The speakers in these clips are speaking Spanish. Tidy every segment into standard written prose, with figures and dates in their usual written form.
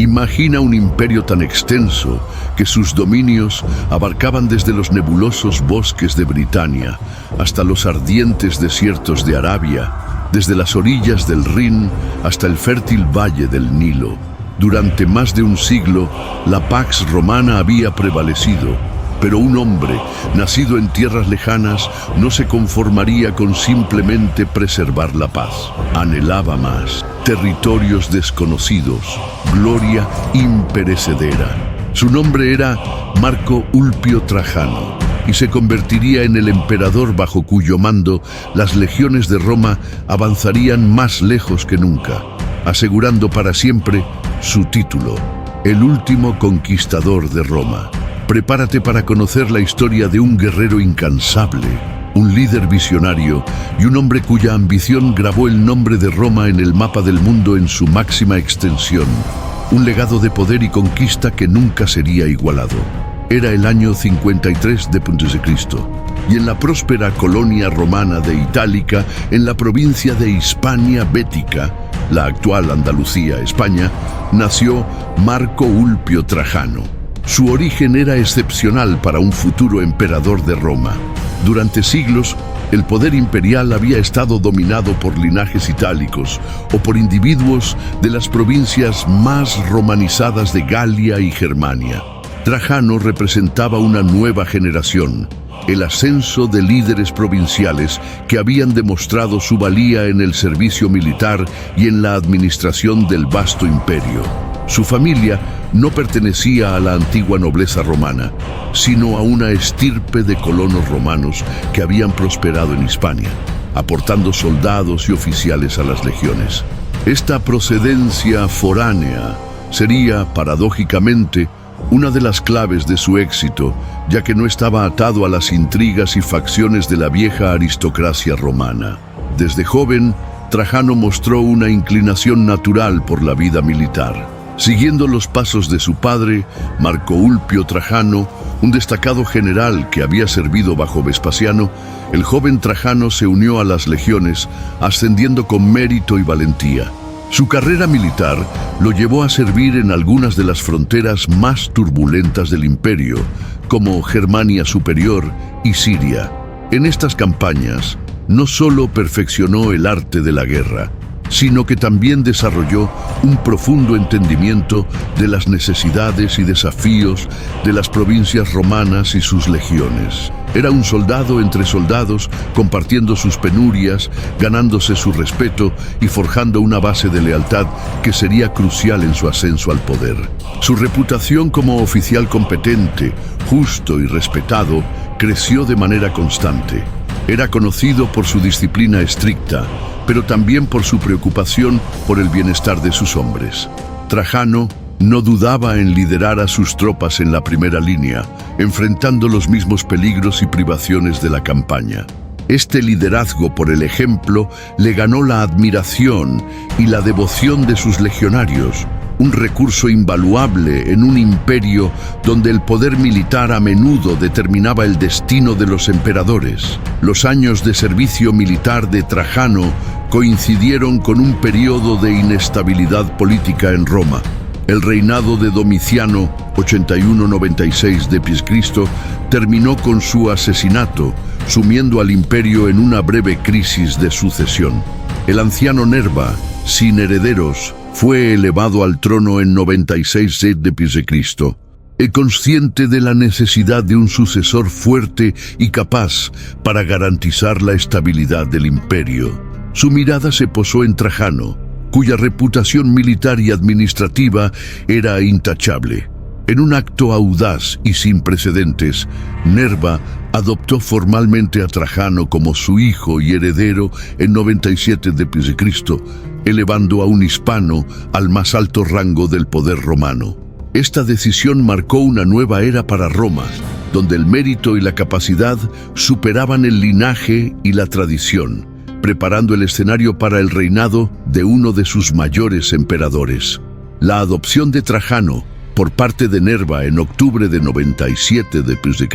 Imagina un imperio tan extenso que sus dominios abarcaban desde los nebulosos bosques de Britania hasta los ardientes desiertos de Arabia, desde las orillas del Rin hasta el fértil valle del Nilo. Durante más de un siglo, la Pax Romana había prevalecido, pero un hombre, nacido en tierras lejanas, no se conformaría con simplemente preservar la paz. Anhelaba más, territorios desconocidos, gloria imperecedera. Su nombre era Marco Ulpio Trajano, y se convertiría en el emperador bajo cuyo mando las legiones de Roma avanzarían más lejos que nunca, asegurando para siempre su título, el último conquistador de Roma. Prepárate para conocer la historia de un guerrero incansable, un líder visionario y un hombre cuya ambición grabó el nombre de Roma en el mapa del mundo en su máxima extensión, un legado de poder y conquista que nunca sería igualado. Era el año 53 d.C. y en la próspera colonia romana de Itálica, en la provincia de Hispania Bética, la actual Andalucía, España, nació Marco Ulpio Trajano. Su origen era excepcional para un futuro emperador de Roma. Durante siglos, el poder imperial había estado dominado por linajes itálicos o por individuos de las provincias más romanizadas de Galia y Germania. Trajano representaba una nueva generación, el ascenso de líderes provinciales que habían demostrado su valía en el servicio militar y en la administración del vasto imperio. Su familia no pertenecía a la antigua nobleza romana, sino a una estirpe de colonos romanos que habían prosperado en Hispania, aportando soldados y oficiales a las legiones. Esta procedencia foránea sería, paradójicamente, una de las claves de su éxito, ya que no estaba atado a las intrigas y facciones de la vieja aristocracia romana. Desde joven, Trajano mostró una inclinación natural por la vida militar. Siguiendo los pasos de su padre, Marco Ulpio Trajano, un destacado general que había servido bajo Vespasiano, el joven Trajano se unió a las legiones, ascendiendo con mérito y valentía. Su carrera militar lo llevó a servir en algunas de las fronteras más turbulentas del imperio, como Germania Superior y Siria. En estas campañas, no solo perfeccionó el arte de la guerra, sino que también desarrolló un profundo entendimiento de las necesidades y desafíos de las provincias romanas y sus legiones. Era un soldado entre soldados, compartiendo sus penurias, ganándose su respeto y forjando una base de lealtad que sería crucial en su ascenso al poder. Su reputación como oficial competente, justo y respetado creció de manera constante. Era conocido por su disciplina estricta, pero también por su preocupación por el bienestar de sus hombres. Trajano no dudaba en liderar a sus tropas en la primera línea, enfrentando los mismos peligros y privaciones de la campaña. Este liderazgo por el ejemplo le ganó la admiración y la devoción de sus legionarios, un recurso invaluable en un imperio donde el poder militar a menudo determinaba el destino de los emperadores. Los años de servicio militar de Trajano coincidieron con un periodo de inestabilidad política en Roma. El reinado de Domiciano, 81-96 d.C., terminó con su asesinato, sumiendo al imperio en una breve crisis de sucesión. El anciano Nerva, sin herederos, fue elevado al trono en 96 d.C. Consciente de la necesidad de un sucesor fuerte y capaz para garantizar la estabilidad del imperio. Su mirada se posó en Trajano, cuya reputación militar y administrativa era intachable. En un acto audaz y sin precedentes, Nerva adoptó formalmente a Trajano como su hijo y heredero en 97 d.C., elevando a un hispano al más alto rango del poder romano. Esta decisión marcó una nueva era para Roma, donde el mérito y la capacidad superaban el linaje y la tradición, preparando el escenario para el reinado de uno de sus mayores emperadores. La adopción de Trajano por parte de Nerva en octubre de 97 d.C.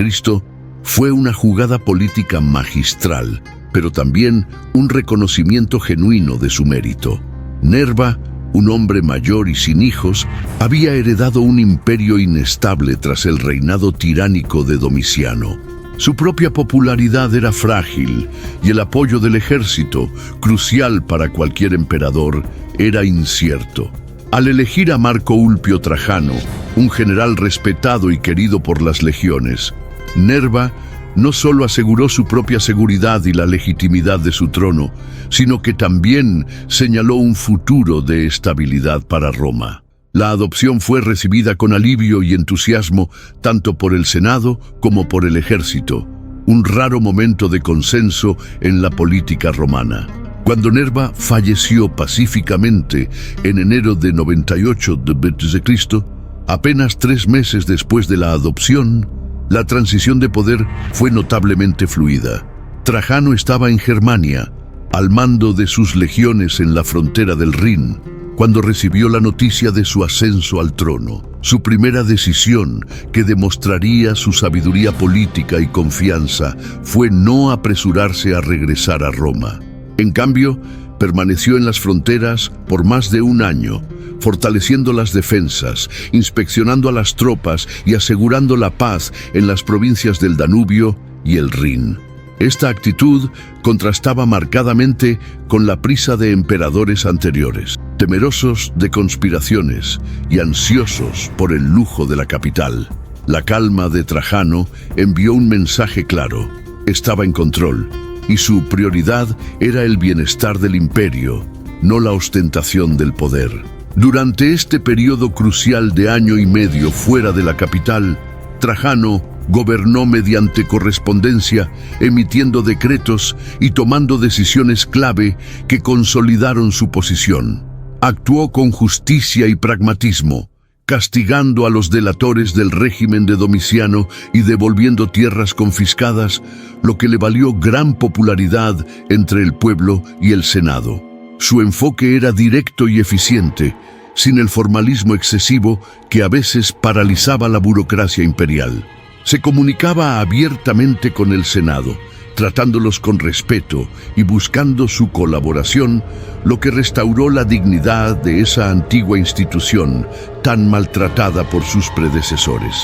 fue una jugada política magistral, pero también un reconocimiento genuino de su mérito. Nerva, un hombre mayor y sin hijos, había heredado un imperio inestable tras el reinado tiránico de Domiciano. Su propia popularidad era frágil y el apoyo del ejército, crucial para cualquier emperador, era incierto. Al elegir a Marco Ulpio Trajano, un general respetado y querido por las legiones, Nerva no solo aseguró su propia seguridad y la legitimidad de su trono, sino que también señaló un futuro de estabilidad para Roma. La adopción fue recibida con alivio y entusiasmo tanto por el Senado como por el ejército, un raro momento de consenso en la política romana. Cuando Nerva falleció pacíficamente en enero de 98 d.C., apenas 3 meses después de la adopción, la transición de poder fue notablemente fluida. Trajano estaba en Germania, al mando de sus legiones en la frontera del Rin, cuando recibió la noticia de su ascenso al trono. Su primera decisión, que demostraría su sabiduría política y confianza, fue no apresurarse a regresar a Roma. En cambio, permaneció en las fronteras por más de 1 año, fortaleciendo las defensas, inspeccionando a las tropas y asegurando la paz en las provincias del Danubio y el Rin. Esta actitud contrastaba marcadamente con la prisa de emperadores anteriores, temerosos de conspiraciones y ansiosos por el lujo de la capital. La calma de Trajano envió un mensaje claro: estaba en control, y su prioridad era el bienestar del imperio, no la ostentación del poder. Durante este periodo crucial de 1 año y medio fuera de la capital, Trajano gobernó mediante correspondencia, emitiendo decretos y tomando decisiones clave que consolidaron su posición. Actuó con justicia y pragmatismo, castigando a los delatores del régimen de Domiciano y devolviendo tierras confiscadas, lo que le valió gran popularidad entre el pueblo y el Senado. Su enfoque era directo y eficiente, sin el formalismo excesivo que a veces paralizaba la burocracia imperial. Se comunicaba abiertamente con el Senado, tratándolos con respeto y buscando su colaboración, lo que restauró la dignidad de esa antigua institución tan maltratada por sus predecesores.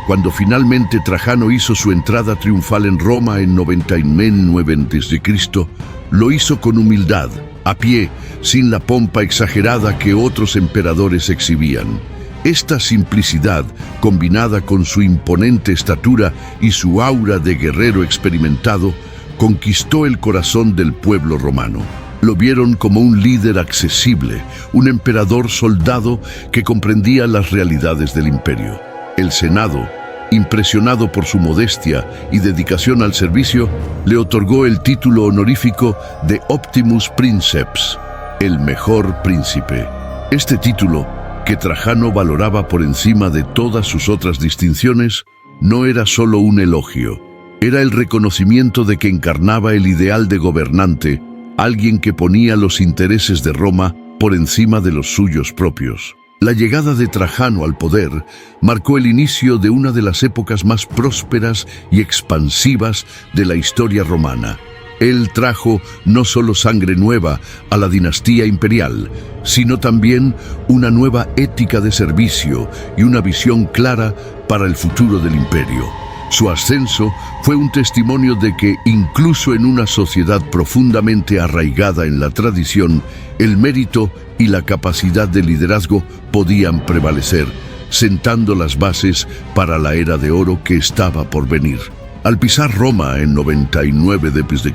Cuando finalmente Trajano hizo su entrada triunfal en Roma en 99 a.C., lo hizo con humildad, a pie, sin la pompa exagerada que otros emperadores exhibían. Esta simplicidad, combinada con su imponente estatura y su aura de guerrero experimentado, conquistó el corazón del pueblo romano. Lo vieron como un líder accesible, un emperador soldado que comprendía las realidades del imperio. El Senado, impresionado por su modestia y dedicación al servicio, le otorgó el título honorífico de Optimus Princeps, el mejor príncipe. Este título, que Trajano valoraba por encima de todas sus otras distinciones, no era solo un elogio, era el reconocimiento de que encarnaba el ideal de gobernante, alguien que ponía los intereses de Roma por encima de los suyos propios. La llegada de Trajano al poder marcó el inicio de una de las épocas más prósperas y expansivas de la historia romana. Él trajo no solo sangre nueva a la dinastía imperial, sino también una nueva ética de servicio y una visión clara para el futuro del imperio. Su ascenso fue un testimonio de que, incluso en una sociedad profundamente arraigada en la tradición, el mérito y la capacidad de liderazgo podían prevalecer, sentando las bases para la era de oro que estaba por venir. Al pisar Roma en 99 d.C.,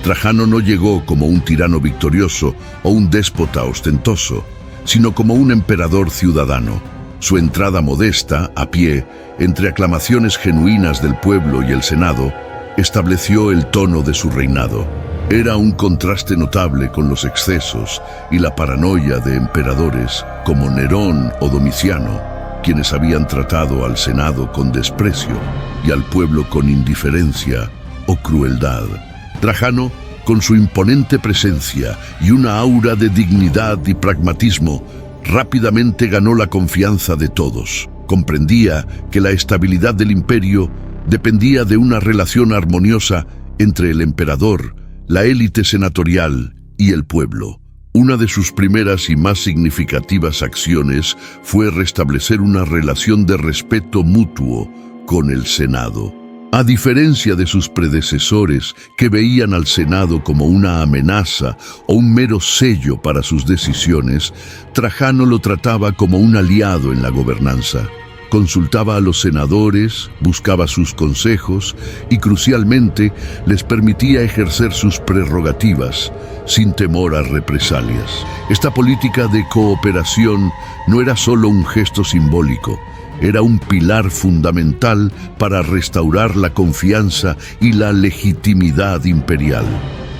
Trajano no llegó como un tirano victorioso o un déspota ostentoso, sino como un emperador ciudadano. Su entrada modesta, a pie, entre aclamaciones genuinas del pueblo y el Senado, estableció el tono de su reinado. Era un contraste notable con los excesos y la paranoia de emperadores como Nerón o Domiciano, quienes habían tratado al Senado con desprecio y al pueblo con indiferencia o crueldad. Trajano, con su imponente presencia y una aura de dignidad y pragmatismo, rápidamente ganó la confianza de todos. Comprendía que la estabilidad del imperio dependía de una relación armoniosa entre el emperador, la élite senatorial y el pueblo. Una de sus primeras y más significativas acciones fue restablecer una relación de respeto mutuo con el Senado. A diferencia de sus predecesores, que veían al Senado como una amenaza o un mero sello para sus decisiones, Trajano lo trataba como un aliado en la gobernanza. Consultaba a los senadores, buscaba sus consejos y, crucialmente, les permitía ejercer sus prerrogativas sin temor a represalias. Esta política de cooperación no era solo un gesto simbólico, era un pilar fundamental para restaurar la confianza y la legitimidad imperial.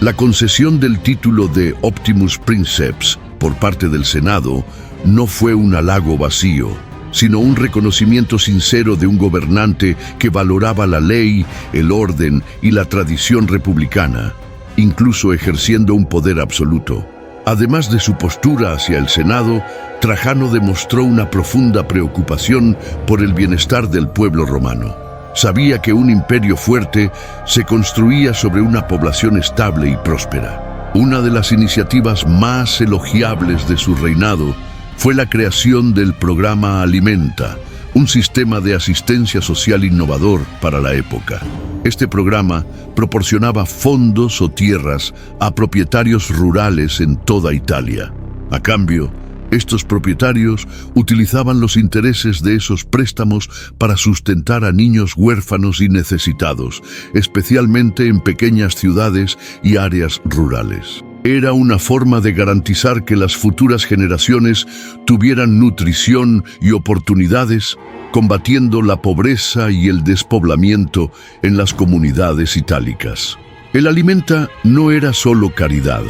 La concesión del título de Optimus Princeps por parte del Senado no fue un halago vacío, sino un reconocimiento sincero de un gobernante que valoraba la ley, el orden y la tradición republicana, incluso ejerciendo un poder absoluto. Además de su postura hacia el Senado, Trajano demostró una profunda preocupación por el bienestar del pueblo romano. Sabía que un imperio fuerte se construía sobre una población estable y próspera. Una de las iniciativas más elogiables de su reinado fue la creación del programa Alimenta, un sistema de asistencia social innovador para la época. Este programa proporcionaba fondos o tierras a propietarios rurales en toda Italia. A cambio, estos propietarios utilizaban los intereses de esos préstamos para sustentar a niños huérfanos y necesitados, especialmente en pequeñas ciudades y áreas rurales. Era una forma de garantizar que las futuras generaciones tuvieran nutrición y oportunidades, combatiendo la pobreza y el despoblamiento en las comunidades itálicas. El Alimenta no era solo caridad,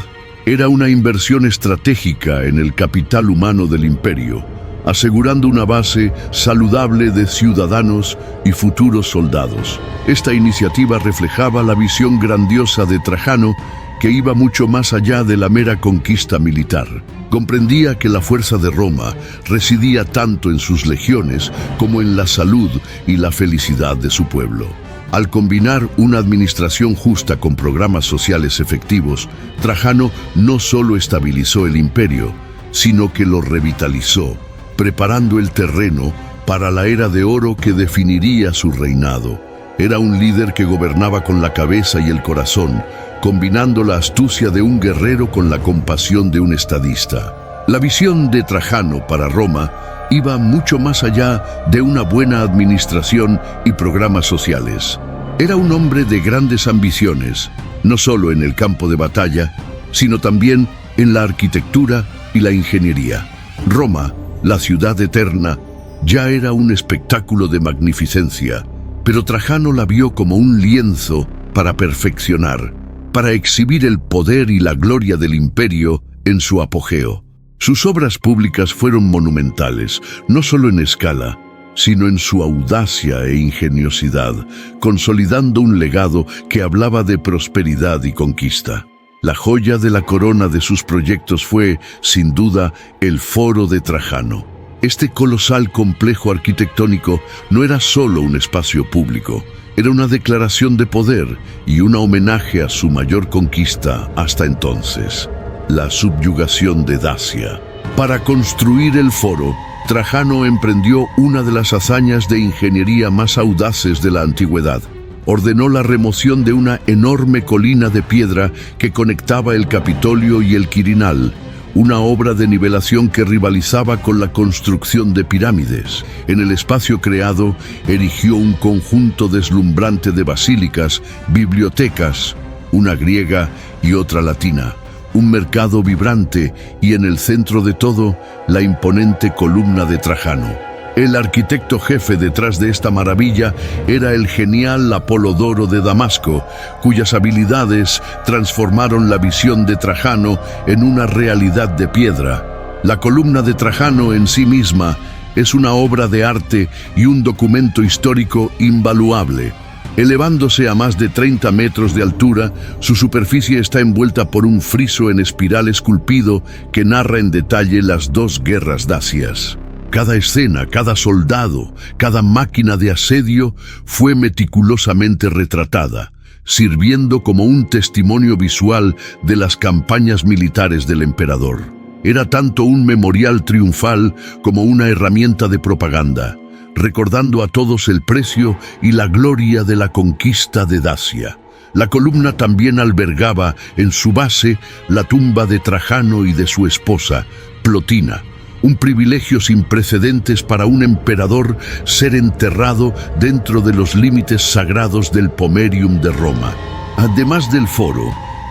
era una inversión estratégica en el capital humano del imperio, asegurando una base saludable de ciudadanos y futuros soldados. Esta iniciativa reflejaba la visión grandiosa de Trajano, que iba mucho más allá de la mera conquista militar. Comprendía que la fuerza de Roma residía tanto en sus legiones como en la salud y la felicidad de su pueblo. Al combinar una administración justa con programas sociales efectivos, Trajano no solo estabilizó el imperio, sino que lo revitalizó, preparando el terreno para la era de oro que definiría su reinado. Era un líder que gobernaba con la cabeza y el corazón, combinando la astucia de un guerrero con la compasión de un estadista. La visión de Trajano para Roma iba mucho más allá de una buena administración y programas sociales. Era un hombre de grandes ambiciones, no solo en el campo de batalla, sino también en la arquitectura y la ingeniería. Roma, la ciudad eterna, ya era un espectáculo de magnificencia, pero Trajano la vio como un lienzo para perfeccionar, para exhibir el poder y la gloria del imperio en su apogeo. Sus obras públicas fueron monumentales, no solo en escala, sino en su audacia e ingeniosidad, consolidando un legado que hablaba de prosperidad y conquista. La joya de la corona de sus proyectos fue, sin duda, el Foro de Trajano. Este colosal complejo arquitectónico no era solo un espacio público, era una declaración de poder y un homenaje a su mayor conquista hasta entonces, la subyugación de Dacia. Para construir el foro, Trajano emprendió una de las hazañas de ingeniería más audaces de la antigüedad. Ordenó la remoción de una enorme colina de piedra que conectaba el Capitolio y el Quirinal, una obra de nivelación que rivalizaba con la construcción de pirámides. En el espacio creado, erigió un conjunto deslumbrante de basílicas, bibliotecas, una griega y otra latina, un mercado vibrante y, en el centro de todo, la imponente columna de Trajano. El arquitecto jefe detrás de esta maravilla era el genial Apolodoro de Damasco, cuyas habilidades transformaron la visión de Trajano en una realidad de piedra. La columna de Trajano en sí misma es una obra de arte y un documento histórico invaluable. Elevándose a más de 30 metros de altura, su superficie está envuelta por un friso en espiral esculpido que narra en detalle las dos guerras dacias. Cada escena, cada soldado, cada máquina de asedio fue meticulosamente retratada, sirviendo como un testimonio visual de las campañas militares del emperador. Era tanto un memorial triunfal como una herramienta de propaganda, recordando a todos el precio y la gloria de la conquista de Dacia. La columna también albergaba en su base la tumba de Trajano y de su esposa, Plotina, un privilegio sin precedentes para un emperador ser enterrado dentro de los límites sagrados del Pomerium de Roma. Además del foro,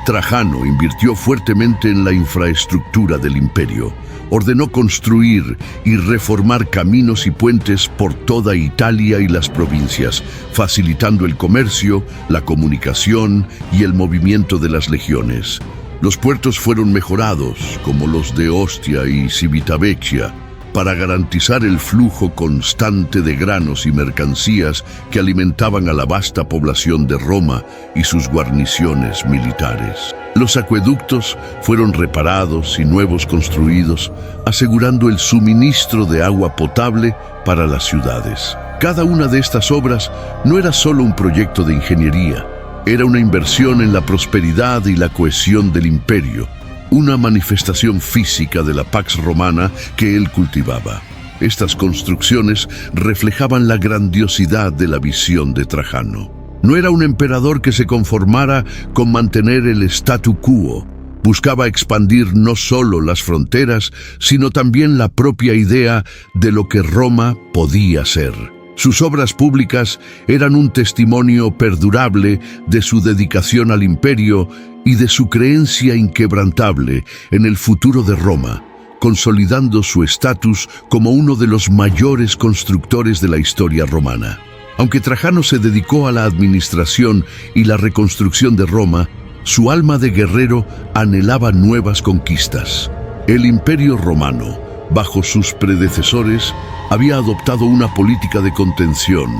Trajano invirtió fuertemente en la infraestructura del imperio. Ordenó construir y reformar caminos y puentes por toda Italia y las provincias, facilitando el comercio, la comunicación y el movimiento de las legiones. Los puertos fueron mejorados, como los de Ostia y Civitavecchia, para garantizar el flujo constante de granos y mercancías que alimentaban a la vasta población de Roma y sus guarniciones militares. Los acueductos fueron reparados y nuevos construidos, asegurando el suministro de agua potable para las ciudades. Cada una de estas obras no era solo un proyecto de ingeniería, era una inversión en la prosperidad y la cohesión del imperio, una manifestación física de la Pax Romana que él cultivaba. Estas construcciones reflejaban la grandiosidad de la visión de Trajano. No era un emperador que se conformara con mantener el statu quo. Buscaba expandir no solo las fronteras, sino también la propia idea de lo que Roma podía ser. Sus obras públicas eran un testimonio perdurable de su dedicación al imperio y de su creencia inquebrantable en el futuro de Roma, consolidando su estatus como uno de los mayores constructores de la historia romana. Aunque Trajano se dedicó a la administración y la reconstrucción de Roma, su alma de guerrero anhelaba nuevas conquistas. El Imperio Romano, bajo sus predecesores, había adoptado una política de contención,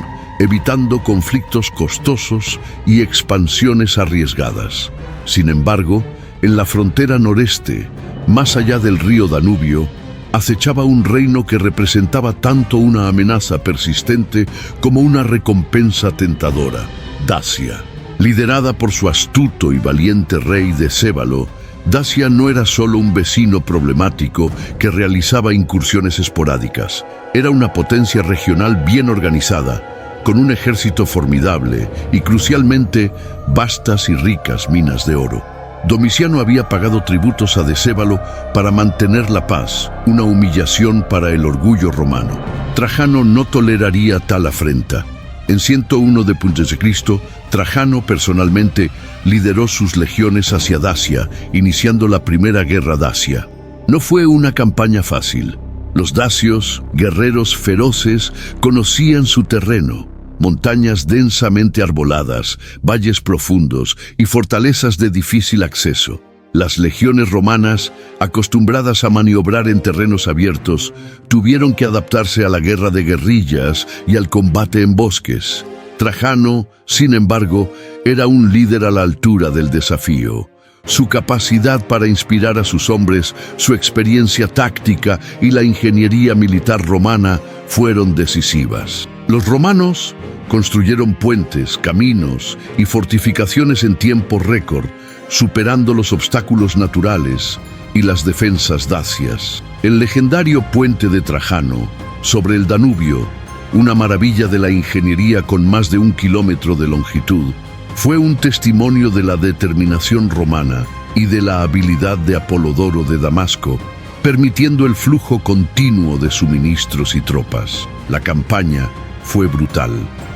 evitando conflictos costosos y expansiones arriesgadas. Sin embargo, en la frontera noreste, más allá del río Danubio, acechaba un reino que representaba tanto una amenaza persistente como una recompensa tentadora: Dacia. Liderada por su astuto y valiente rey Decébalo, Dacia no era solo un vecino problemático que realizaba incursiones esporádicas. Era una potencia regional bien organizada, con un ejército formidable y, crucialmente, vastas y ricas minas de oro. Domiciano había pagado tributos a Decébalo para mantener la paz, una humillación para el orgullo romano. Trajano no toleraría tal afrenta. En 101 d.C., Trajano personalmente lideró sus legiones hacia Dacia, iniciando la primera guerra dacia. No fue una campaña fácil. Los dacios, guerreros feroces, conocían su terreno: montañas densamente arboladas, valles profundos y fortalezas de difícil acceso. Las legiones romanas, acostumbradas a maniobrar en terrenos abiertos, tuvieron que adaptarse a la guerra de guerrillas y al combate en bosques. Trajano, sin embargo, era un líder a la altura del desafío. Su capacidad para inspirar a sus hombres, su experiencia táctica y la ingeniería militar romana fueron decisivas. Los romanos construyeron puentes, caminos y fortificaciones en tiempo récord, superando los obstáculos naturales y las defensas dacias. El legendario puente de Trajano, sobre el Danubio, una maravilla de la ingeniería con más de 1 kilómetro de longitud, fue un testimonio de la determinación romana y de la habilidad de Apolodoro de Damasco, permitiendo el flujo continuo de suministros y tropas. La campaña fue brutal.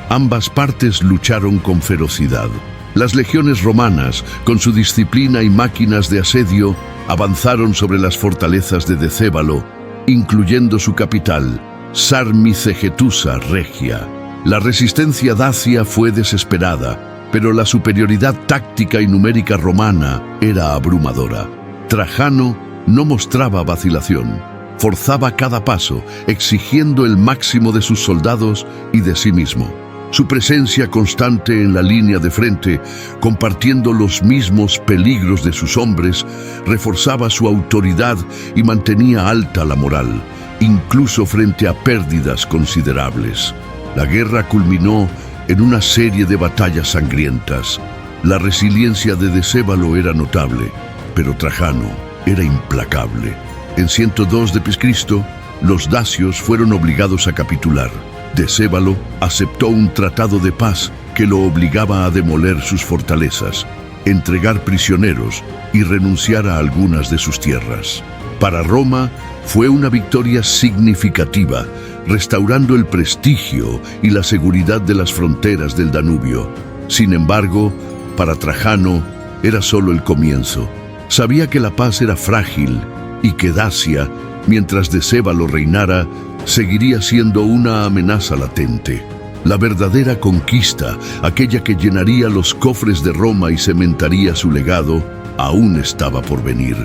Ambas partes lucharon con ferocidad. Las legiones romanas, con su disciplina y máquinas de asedio, avanzaron sobre las fortalezas de Decébalo, incluyendo su capital, Sarmizegetusa Regia. La resistencia dacia fue desesperada, pero la superioridad táctica y numérica romana era abrumadora. Trajano no mostraba vacilación. Forzaba cada paso, exigiendo el máximo de sus soldados y de sí mismo. Su presencia constante en la línea de frente, compartiendo los mismos peligros de sus hombres, reforzaba su autoridad y mantenía alta la moral, incluso frente a pérdidas considerables. La guerra culminó en una serie de batallas sangrientas. La resiliencia de Decébalo era notable, pero Trajano era implacable. En 102 d.C., los dacios fueron obligados a capitular. Decébalo aceptó un tratado de paz que lo obligaba a demoler sus fortalezas, entregar prisioneros y renunciar a algunas de sus tierras. Para Roma fue una victoria significativa, restaurando el prestigio y la seguridad de las fronteras del Danubio. Sin embargo, para Trajano era solo el comienzo. Sabía que la paz era frágil y que Dacia, mientras Decébalo reinara, seguiría siendo una amenaza latente. La verdadera conquista, aquella que llenaría los cofres de Roma y cementaría su legado, aún estaba por venir.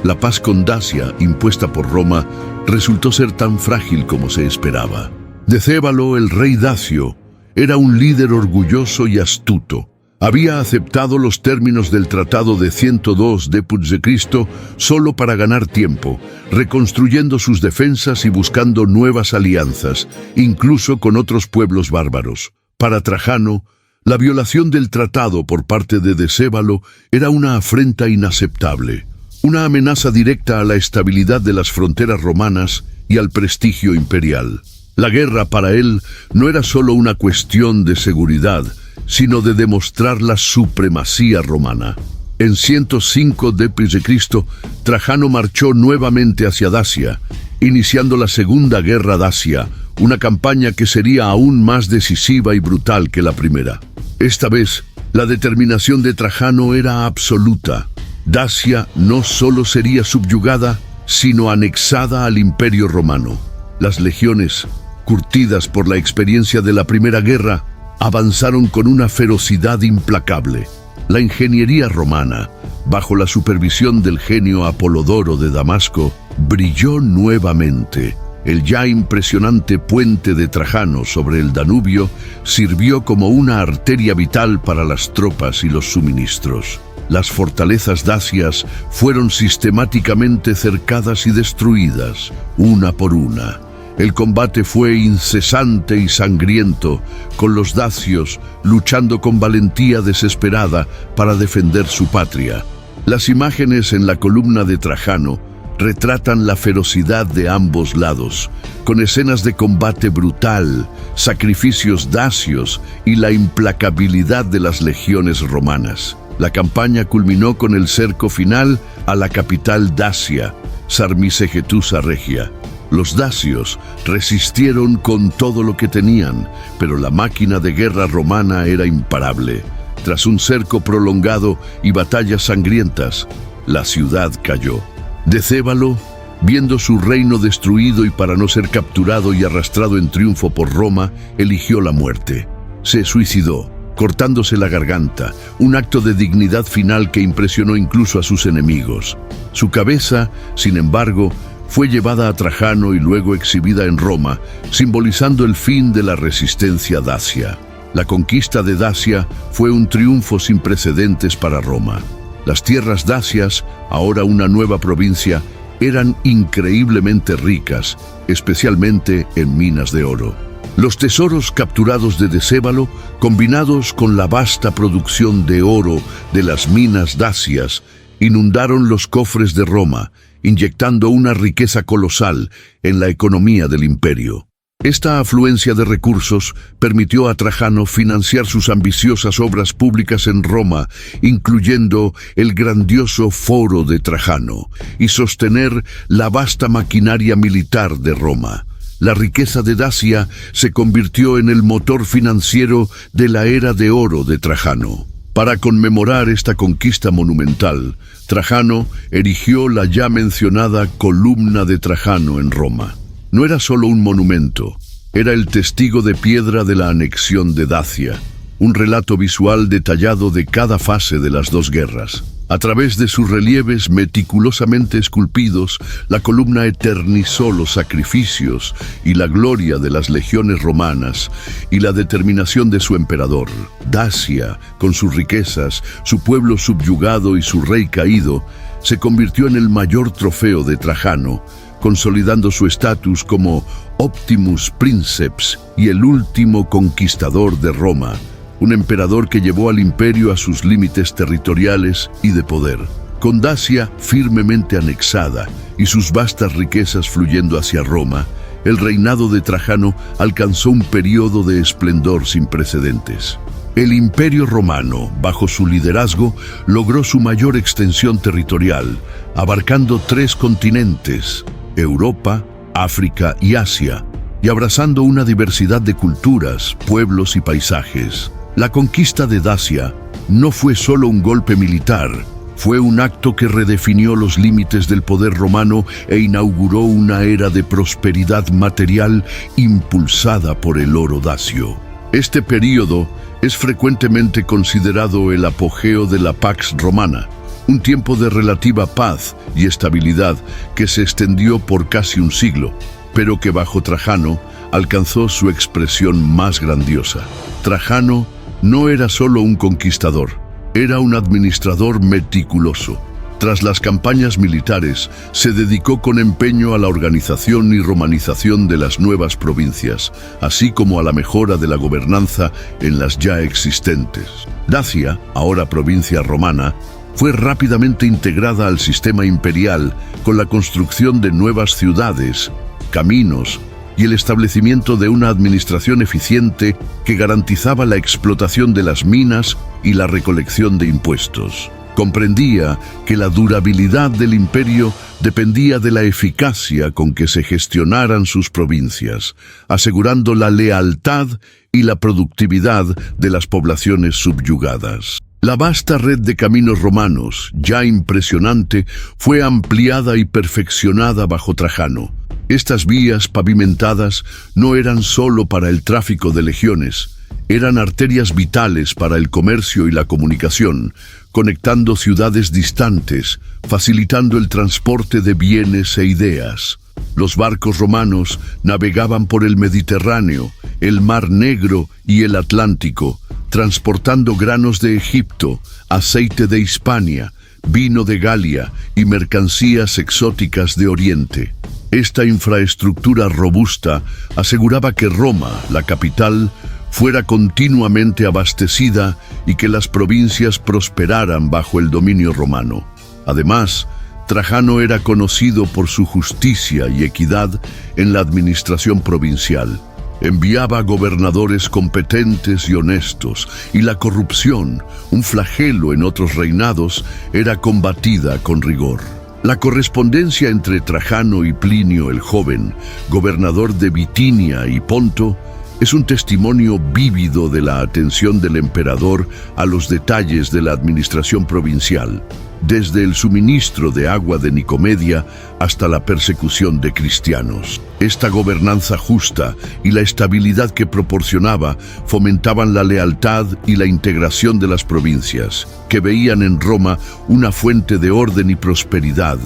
La paz con Dacia, impuesta por Roma, resultó ser tan frágil como se esperaba. Decébalo, el rey dacio, era un líder orgulloso y astuto. Había aceptado los términos del Tratado de 102 d.C. solo para ganar tiempo, reconstruyendo sus defensas y buscando nuevas alianzas, incluso con otros pueblos bárbaros. Para Trajano, la violación del tratado por parte de Decébalo era una afrenta inaceptable, una amenaza directa a la estabilidad de las fronteras romanas y al prestigio imperial. La guerra para él no era solo una cuestión de seguridad, sino de demostrar la supremacía romana. En 105 d.C., Trajano marchó nuevamente hacia Dacia, iniciando la Segunda Guerra Dacia, una campaña que sería aún más decisiva y brutal que la primera. Esta vez, la determinación de Trajano era absoluta. Dacia no solo sería subyugada, sino anexada al Imperio Romano. Las legiones, curtidas por la experiencia de la Primera Guerra, avanzaron con una ferocidad implacable. La ingeniería romana, bajo la supervisión del genio Apolodoro de Damasco, brilló nuevamente. El ya impresionante puente de Trajano sobre el Danubio sirvió como una arteria vital para las tropas y los suministros. Las fortalezas dacias fueron sistemáticamente cercadas y destruidas, una por una. El combate fue incesante y sangriento, con los dacios luchando con valentía desesperada para defender su patria. Las imágenes en la columna de Trajano retratan la ferocidad de ambos lados, con escenas de combate brutal, sacrificios dacios y la implacabilidad de las legiones romanas. La campaña culminó con el cerco final a la capital dacia, Sarmisegetusa Regia. Los dacios resistieron con todo lo que tenían, pero la máquina de guerra romana era imparable. Tras un cerco prolongado y batallas sangrientas, la ciudad cayó. Decébalo, viendo su reino destruido y para no ser capturado y arrastrado en triunfo por Roma, eligió la muerte. Se suicidó, cortándose la garganta, un acto de dignidad final que impresionó incluso a sus enemigos. Su cabeza, sin embargo, fue llevada a Trajano y luego exhibida en Roma, simbolizando el fin de la resistencia dacia. La conquista de Dacia fue un triunfo sin precedentes para Roma. Las tierras dacias, ahora una nueva provincia, eran increíblemente ricas, especialmente en minas de oro. Los tesoros capturados de Decébalo, combinados con la vasta producción de oro de las minas dacias, inundaron los cofres de Roma, inyectando una riqueza colosal en la economía del imperio. Esta afluencia de recursos permitió a Trajano financiar sus ambiciosas obras públicas en Roma, incluyendo el grandioso Foro de Trajano, y sostener la vasta maquinaria militar de Roma. La riqueza de Dacia se convirtió en el motor financiero de la era de oro de Trajano. Para conmemorar esta conquista monumental, Trajano erigió la ya mencionada Columna de Trajano en Roma. No era solo un monumento, era el testigo de piedra de la anexión de Dacia, un relato visual detallado de cada fase de las dos guerras. A través de sus relieves meticulosamente esculpidos, la columna eternizó los sacrificios y la gloria de las legiones romanas y la determinación de su emperador. Dacia, con sus riquezas, su pueblo subyugado y su rey caído, se convirtió en el mayor trofeo de Trajano, consolidando su estatus como Optimus Princeps y el último conquistador de Roma, un emperador que llevó al imperio a sus límites territoriales y de poder. Con Dacia firmemente anexada y sus vastas riquezas fluyendo hacia Roma, el reinado de Trajano alcanzó un periodo de esplendor sin precedentes. El Imperio Romano, bajo su liderazgo, logró su mayor extensión territorial, abarcando 3 continentes, Europa, África y Asia, y abrazando una diversidad de culturas, pueblos y paisajes. La conquista de Dacia no fue solo un golpe militar, fue un acto que redefinió los límites del poder romano e inauguró una era de prosperidad material impulsada por el oro dacio. Este período es frecuentemente considerado el apogeo de la Pax Romana, un tiempo de relativa paz y estabilidad que se extendió por casi un siglo, pero que bajo Trajano alcanzó su expresión más grandiosa. Trajano no era solo un conquistador, era un administrador meticuloso. Tras las campañas militares, se dedicó con empeño a la organización y romanización de las nuevas provincias, así como a la mejora de la gobernanza en las ya existentes. Dacia, ahora provincia romana, fue rápidamente integrada al sistema imperial con la construcción de nuevas ciudades, caminos y el establecimiento de una administración eficiente que garantizaba la explotación de las minas y la recolección de impuestos. Comprendía que la durabilidad del imperio dependía de la eficacia con que se gestionaran sus provincias, asegurando la lealtad y la productividad de las poblaciones subyugadas. La vasta red de caminos romanos, ya impresionante, fue ampliada y perfeccionada bajo Trajano. Estas vías pavimentadas no eran solo para el tráfico de legiones, eran arterias vitales para el comercio y la comunicación, conectando ciudades distantes, facilitando el transporte de bienes e ideas. Los barcos romanos navegaban por el Mediterráneo, el Mar Negro y el Atlántico, transportando granos de Egipto, aceite de Hispania, vino de Galia y mercancías exóticas de Oriente. Esta infraestructura robusta aseguraba que Roma, la capital, fuera continuamente abastecida y que las provincias prosperaran bajo el dominio romano. Además, Trajano era conocido por su justicia y equidad en la administración provincial. Enviaba gobernadores competentes y honestos, y la corrupción, un flagelo en otros reinados, era combatida con rigor. La correspondencia entre Trajano y Plinio el Joven, gobernador de Bitinia y Ponto, es un testimonio vívido de la atención del emperador a los detalles de la administración provincial, desde el suministro de agua de Nicomedia hasta la persecución de cristianos. Esta gobernanza justa y la estabilidad que proporcionaba fomentaban la lealtad y la integración de las provincias, que veían en Roma una fuente de orden y prosperidad,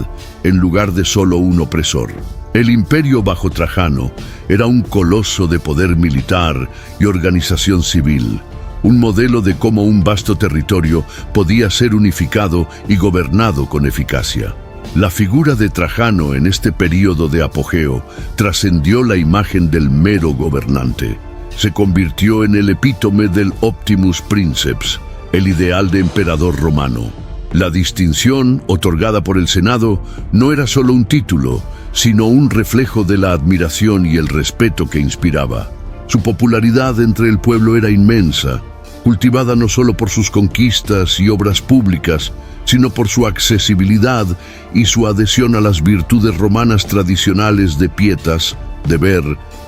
en lugar de solo un opresor. El imperio bajo Trajano era un coloso de poder militar y organización civil, un modelo de cómo un vasto territorio podía ser unificado y gobernado con eficacia. La figura de Trajano en este período de apogeo trascendió la imagen del mero gobernante. Se convirtió en el epítome del Optimus Princeps, el ideal de emperador romano. La distinción, otorgada por el Senado, no era solo un título, sino un reflejo de la admiración y el respeto que inspiraba. Su popularidad entre el pueblo era inmensa, cultivada no solo por sus conquistas y obras públicas, sino por su accesibilidad y su adhesión a las virtudes romanas tradicionales de pietas, deber,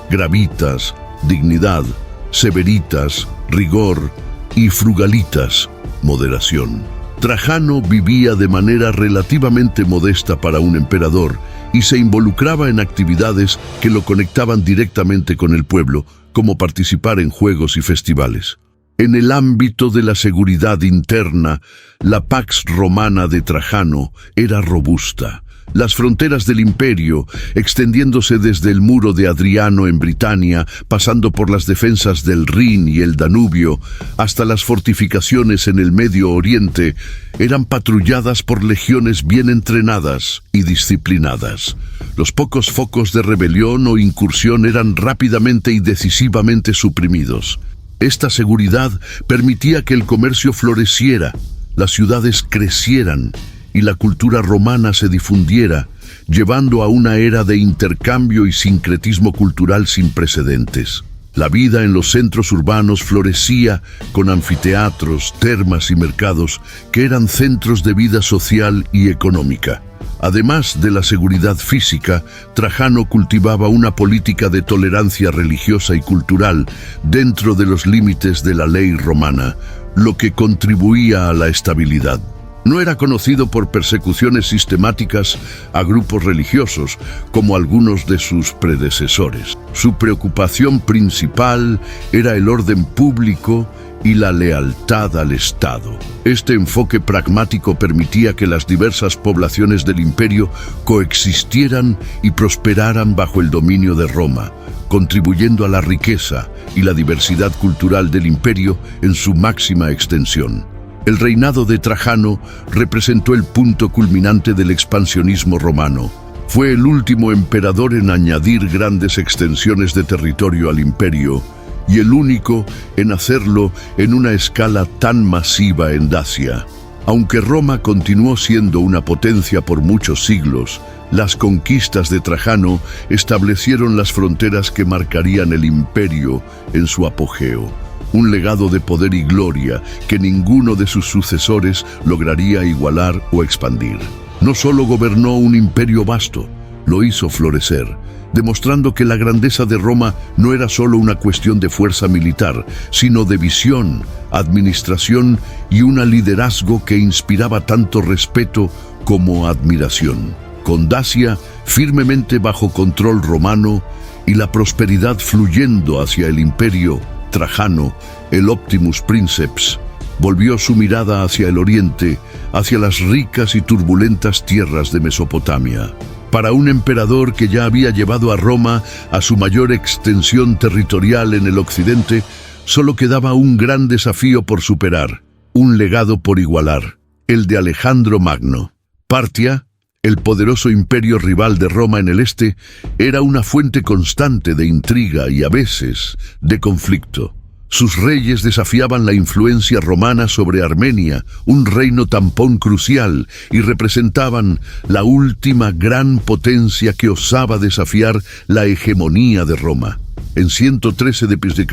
gravitas, dignidad, severitas, rigor y frugalitas, moderación. Trajano vivía de manera relativamente modesta para un emperador y se involucraba en actividades que lo conectaban directamente con el pueblo, como participar en juegos y festivales. En el ámbito de la seguridad interna, la Pax Romana de Trajano era robusta. Las fronteras del imperio, extendiéndose desde el muro de Adriano en Britania, pasando por las defensas del Rin y el Danubio, hasta las fortificaciones en el Medio Oriente, eran patrulladas por legiones bien entrenadas y disciplinadas. Los pocos focos de rebelión o incursión eran rápidamente y decisivamente suprimidos. Esta seguridad permitía que el comercio floreciera, las ciudades crecieran y la cultura romana se difundiera, llevando a una era de intercambio y sincretismo cultural sin precedentes. La vida en los centros urbanos florecía con anfiteatros, termas y mercados que eran centros de vida social y económica. Además de la seguridad física, Trajano cultivaba una política de tolerancia religiosa y cultural dentro de los límites de la ley romana, lo que contribuía a la estabilidad. No era conocido por persecuciones sistemáticas a grupos religiosos, como algunos de sus predecesores. Su preocupación principal era el orden público y la lealtad al Estado. Este enfoque pragmático permitía que las diversas poblaciones del imperio coexistieran y prosperaran bajo el dominio de Roma, contribuyendo a la riqueza y la diversidad cultural del imperio en su máxima extensión. El reinado de Trajano representó el punto culminante del expansionismo romano. Fue el último emperador en añadir grandes extensiones de territorio al imperio y el único en hacerlo en una escala tan masiva en Dacia. Aunque Roma continuó siendo una potencia por muchos siglos, las conquistas de Trajano establecieron las fronteras que marcarían el imperio en su apogeo. Un legado de poder y gloria que ninguno de sus sucesores lograría igualar o expandir. No solo gobernó un imperio vasto, lo hizo florecer, demostrando que la grandeza de Roma no era solo una cuestión de fuerza militar, sino de visión, administración y un liderazgo que inspiraba tanto respeto como admiración. Con Dacia firmemente bajo control romano y la prosperidad fluyendo hacia el imperio, Trajano, el Optimus Princeps, volvió su mirada hacia el oriente, hacia las ricas y turbulentas tierras de Mesopotamia. Para un emperador que ya había llevado a Roma a su mayor extensión territorial en el occidente, solo quedaba un gran desafío por superar, un legado por igualar, el de Alejandro Magno. Partia, el poderoso imperio rival de Roma en el este, era una fuente constante de intriga y a veces de conflicto. Sus reyes desafiaban la influencia romana sobre Armenia, un reino tampón crucial, y representaban la última gran potencia que osaba desafiar la hegemonía de Roma. En 113 d.C.,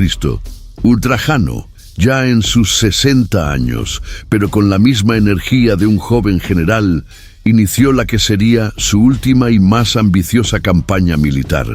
Trajano, ya en sus 60 años, pero con la misma energía de un joven general, inició la que sería su última y más ambiciosa campaña militar.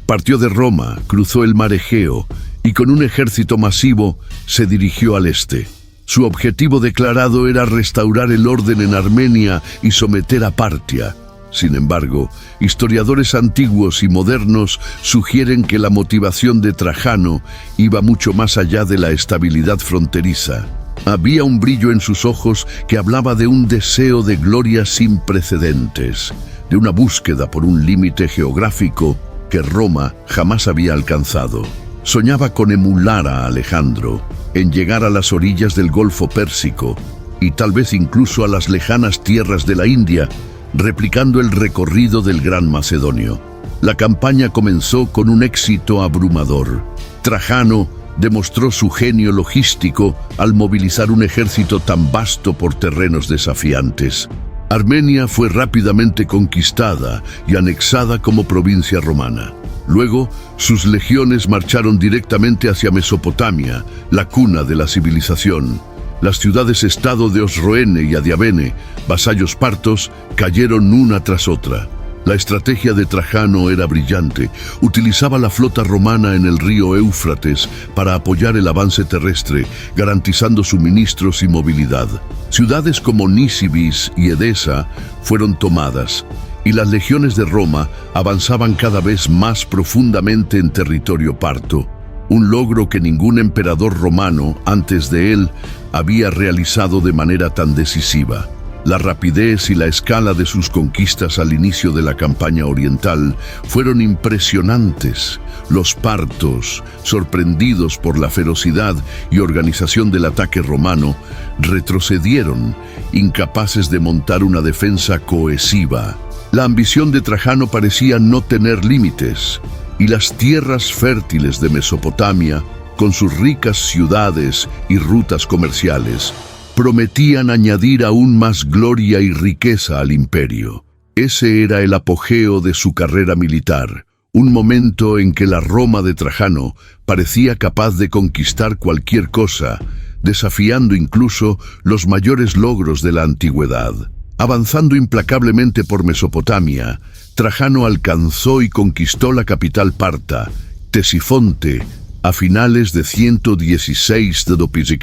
Partió de Roma, cruzó el mar Egeo y con un ejército masivo se dirigió al este. Su objetivo declarado era restaurar el orden en Armenia y someter a Partia. Sin embargo, historiadores antiguos y modernos sugieren que la motivación de Trajano iba mucho más allá de la estabilidad fronteriza. Había un brillo en sus ojos que hablaba de un deseo de gloria sin precedentes, de una búsqueda por un límite geográfico que Roma jamás había alcanzado. Soñaba con emular a Alejandro, en llegar a las orillas del Golfo Pérsico y tal vez incluso a las lejanas tierras de la India, replicando el recorrido del Gran Macedonio. La campaña comenzó con un éxito abrumador. Trajano demostró su genio logístico al movilizar un ejército tan vasto por terrenos desafiantes. Armenia fue rápidamente conquistada y anexada como provincia romana. Luego, sus legiones marcharon directamente hacia Mesopotamia, la cuna de la civilización. Las ciudades-estado de Osroene y Adiabene, vasallos partos, cayeron una tras otra. La estrategia de Trajano era brillante. Utilizaba la flota romana en el río Éufrates para apoyar el avance terrestre, garantizando suministros y movilidad. Ciudades como Nisibis y Edesa fueron tomadas, y las legiones de Roma avanzaban cada vez más profundamente en territorio parto, un logro que ningún emperador romano antes de él había realizado de manera tan decisiva. La rapidez y la escala de sus conquistas al inicio de la campaña oriental fueron impresionantes. Los partos, sorprendidos por la ferocidad y organización del ataque romano, retrocedieron, incapaces de montar una defensa cohesiva. La ambición de Trajano parecía no tener límites, y las tierras fértiles de Mesopotamia con sus ricas ciudades y rutas comerciales, prometían añadir aún más gloria y riqueza al imperio. Ese era el apogeo de su carrera militar, un momento en que la Roma de Trajano parecía capaz de conquistar cualquier cosa, desafiando incluso los mayores logros de la antigüedad. Avanzando implacablemente por Mesopotamia, Trajano alcanzó y conquistó la capital parta, Ctesifonte, a finales de 116 d.C.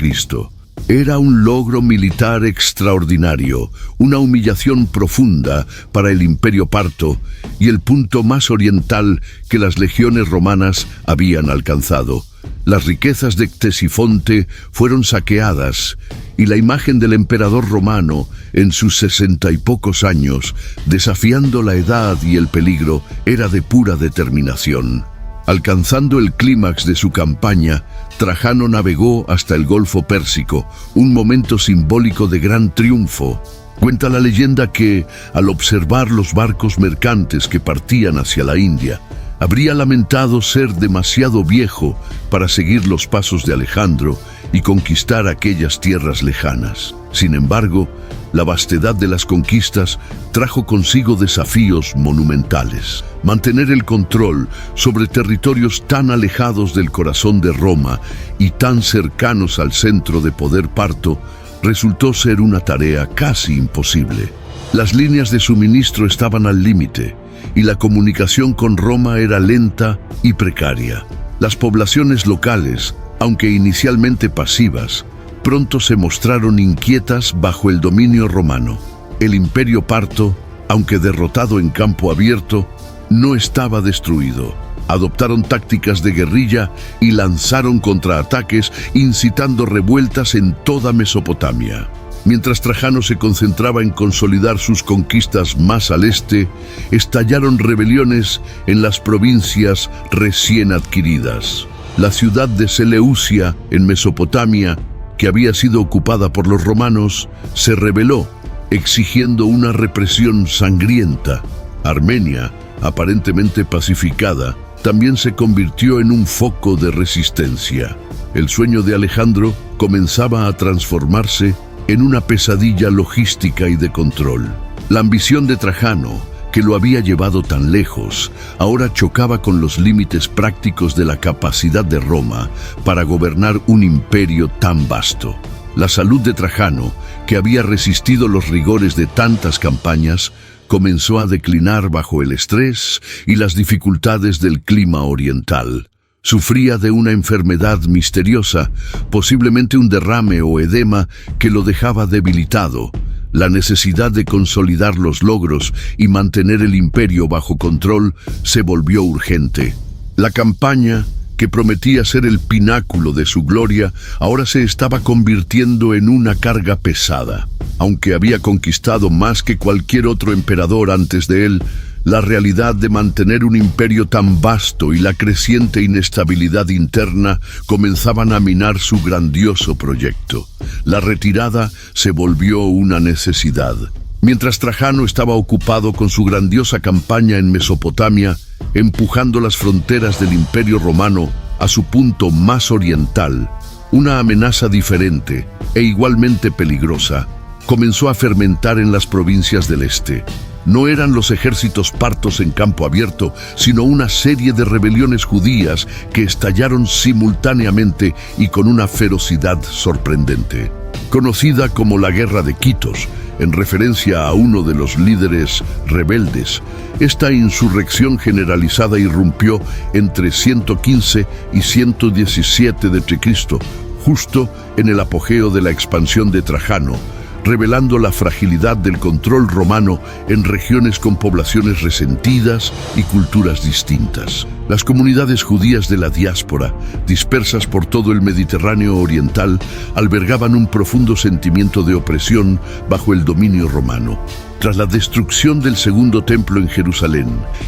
Era un logro militar extraordinario, una humillación profunda para el imperio parto y el punto más oriental que las legiones romanas habían alcanzado. Las riquezas de Ctesifonte fueron saqueadas y la imagen del emperador romano en sus 60 y pocos años, desafiando la edad y el peligro, era de pura determinación. Alcanzando el clímax de su campaña, Trajano navegó hasta el Golfo Pérsico, un momento simbólico de gran triunfo. Cuenta la leyenda que, al observar los barcos mercantes que partían hacia la India, habría lamentado ser demasiado viejo para seguir los pasos de Alejandro y conquistar aquellas tierras lejanas. Sin embargo, la vastedad de las conquistas trajo consigo desafíos monumentales. Mantener el control sobre territorios tan alejados del corazón de Roma y tan cercanos al centro de poder parto resultó ser una tarea casi imposible. Las líneas de suministro estaban al límite y la comunicación con Roma era lenta y precaria. Las poblaciones locales, aunque inicialmente pasivas, pronto se mostraron inquietas bajo el dominio romano. El imperio parto, aunque derrotado en campo abierto, no estaba destruido. Adoptaron tácticas de guerrilla y lanzaron contraataques, incitando revueltas en toda Mesopotamia. Mientras Trajano se concentraba en consolidar sus conquistas más al este, estallaron rebeliones en las provincias recién adquiridas. La ciudad de Seleucia, en Mesopotamia, que había sido ocupada por los romanos, se rebeló, exigiendo una represión sangrienta. Armenia, aparentemente pacificada, también se convirtió en un foco de resistencia. El sueño de Alejandro comenzaba a transformarse en una pesadilla logística y de control. La ambición de Trajano, que lo había llevado tan lejos, ahora chocaba con los límites prácticos de la capacidad de Roma para gobernar un imperio tan vasto. La salud de Trajano, que había resistido los rigores de tantas campañas, comenzó a declinar bajo el estrés y las dificultades del clima oriental. Sufría de una enfermedad misteriosa, posiblemente un derrame o edema que lo dejaba debilitado. La necesidad de consolidar los logros y mantener el imperio bajo control se volvió urgente. La campaña, que prometía ser el pináculo de su gloria, ahora se estaba convirtiendo en una carga pesada. Aunque había conquistado más que cualquier otro emperador antes de él, la realidad de mantener un imperio tan vasto y la creciente inestabilidad interna comenzaban a minar su grandioso proyecto. La retirada se volvió una necesidad. Mientras Trajano estaba ocupado con su grandiosa campaña en Mesopotamia, empujando las fronteras del Imperio Romano a su punto más oriental, una amenaza diferente e igualmente peligrosa comenzó a fermentar en las provincias del este. No eran los ejércitos partos en campo abierto, sino una serie de rebeliones judías que estallaron simultáneamente y con una ferocidad sorprendente. Conocida como la Guerra de Quitos, en referencia a uno de los líderes rebeldes, esta insurrección generalizada irrumpió entre 115 y 117 d.C., justo en el apogeo de la expansión de Trajano, revelando la fragilidad del control romano en regiones con poblaciones resentidas y culturas distintas. Las comunidades judías de la diáspora, dispersas por todo el Mediterráneo oriental, albergaban un profundo sentimiento de opresión bajo el dominio romano. Tras la destrucción del segundo templo en Jerusalén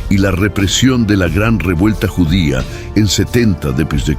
y la represión de la gran revuelta judía en 70 d.C.,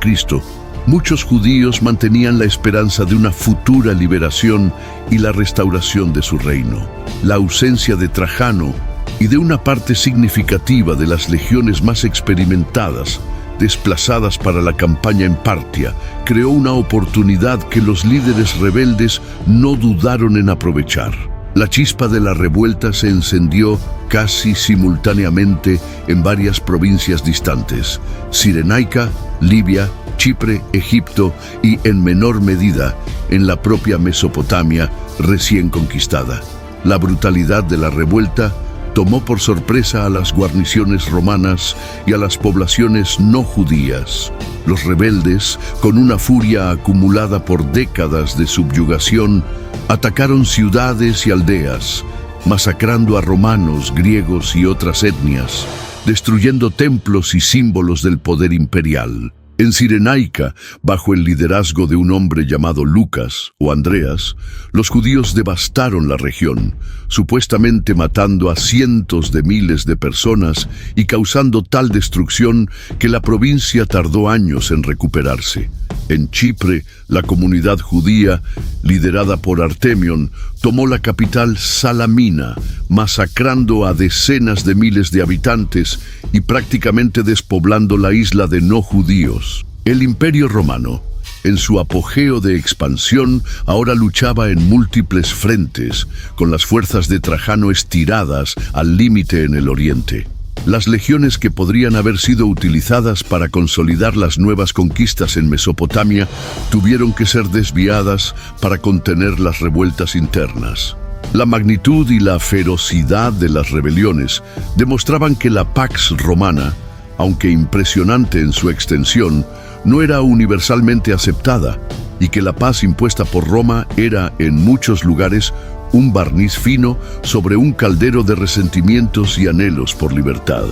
muchos judíos mantenían la esperanza de una futura liberación y la restauración de su reino. La ausencia de Trajano y de una parte significativa de las legiones más experimentadas desplazadas para la campaña en Partia, creó una oportunidad que los líderes rebeldes no dudaron en aprovechar. La chispa de la revuelta se encendió casi simultáneamente en varias provincias distantes: Cirenaica, Libia, Chipre, Egipto y, en menor medida, en la propia Mesopotamia recién conquistada. La brutalidad de la revuelta tomó por sorpresa a las guarniciones romanas y a las poblaciones no judías. Los rebeldes, con una furia acumulada por décadas de subyugación, atacaron ciudades y aldeas, masacrando a romanos, griegos y otras etnias, destruyendo templos y símbolos del poder imperial. En Cirenaica, bajo el liderazgo de un hombre llamado Lucas o Andreas, los judíos devastaron la región, supuestamente matando a cientos de miles de personas y causando tal destrucción que la provincia tardó años en recuperarse. En Chipre, la comunidad judía, liderada por Artemion, tomó la capital Salamina, masacrando a decenas de miles de habitantes y prácticamente despoblando la isla de no judíos. El Imperio Romano, en su apogeo de expansión, ahora luchaba en múltiples frentes, con las fuerzas de Trajano estiradas al límite en el oriente. Las legiones que podrían haber sido utilizadas para consolidar las nuevas conquistas en Mesopotamia tuvieron que ser desviadas para contener las revueltas internas. La magnitud y la ferocidad de las rebeliones demostraban que la Pax Romana, aunque impresionante en su extensión, no era universalmente aceptada, y que la paz impuesta por Roma era, en muchos lugares, un barniz fino sobre un caldero de resentimientos y anhelos por libertad.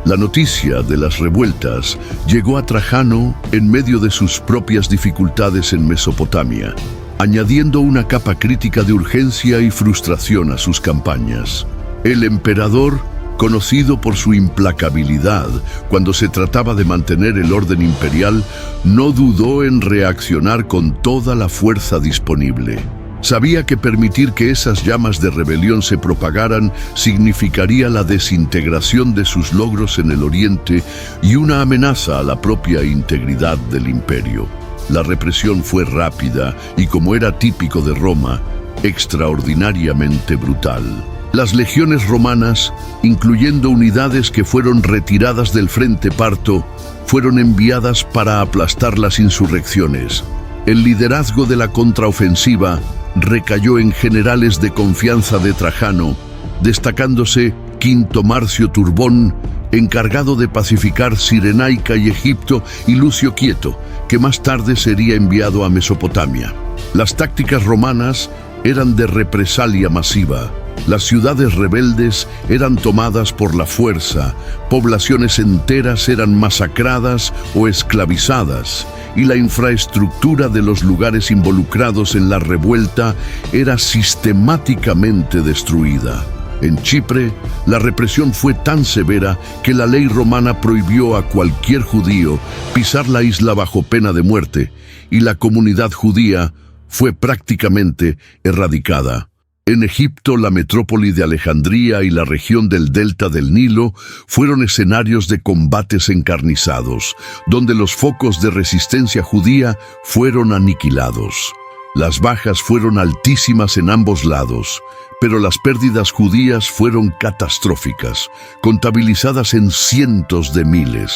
La noticia de las revueltas llegó a Trajano en medio de sus propias dificultades en Mesopotamia, añadiendo una capa crítica de urgencia y frustración a sus campañas. El emperador, conocido por su implacabilidad cuando se trataba de mantener el orden imperial, no dudó en reaccionar con toda la fuerza disponible. Sabía que permitir que esas llamas de rebelión se propagaran significaría la desintegración de sus logros en el oriente y una amenaza a la propia integridad del imperio. La represión fue rápida y, como era típico de Roma, extraordinariamente brutal. Las legiones romanas, incluyendo unidades que fueron retiradas del frente parto, fueron enviadas para aplastar las insurrecciones. El liderazgo de la contraofensiva recayó en generales de confianza de Trajano, destacándose Quinto Marcio Turbón, encargado de pacificar Cirenaica y Egipto, y Lucio Quieto, que más tarde sería enviado a Mesopotamia. Las tácticas romanas eran de represalia masiva. Las ciudades rebeldes eran tomadas por la fuerza, poblaciones enteras eran masacradas o esclavizadas, y la infraestructura de los lugares involucrados en la revuelta era sistemáticamente destruida. En Chipre, la represión fue tan severa que la ley romana prohibió a cualquier judío pisar la isla bajo pena de muerte, y la comunidad judía fue prácticamente erradicada. En Egipto, la metrópoli de Alejandría y la región del delta del Nilo fueron escenarios de combates encarnizados, donde los focos de resistencia judía fueron aniquilados. Las bajas fueron altísimas en ambos lados, pero las pérdidas judías fueron catastróficas, contabilizadas en cientos de miles.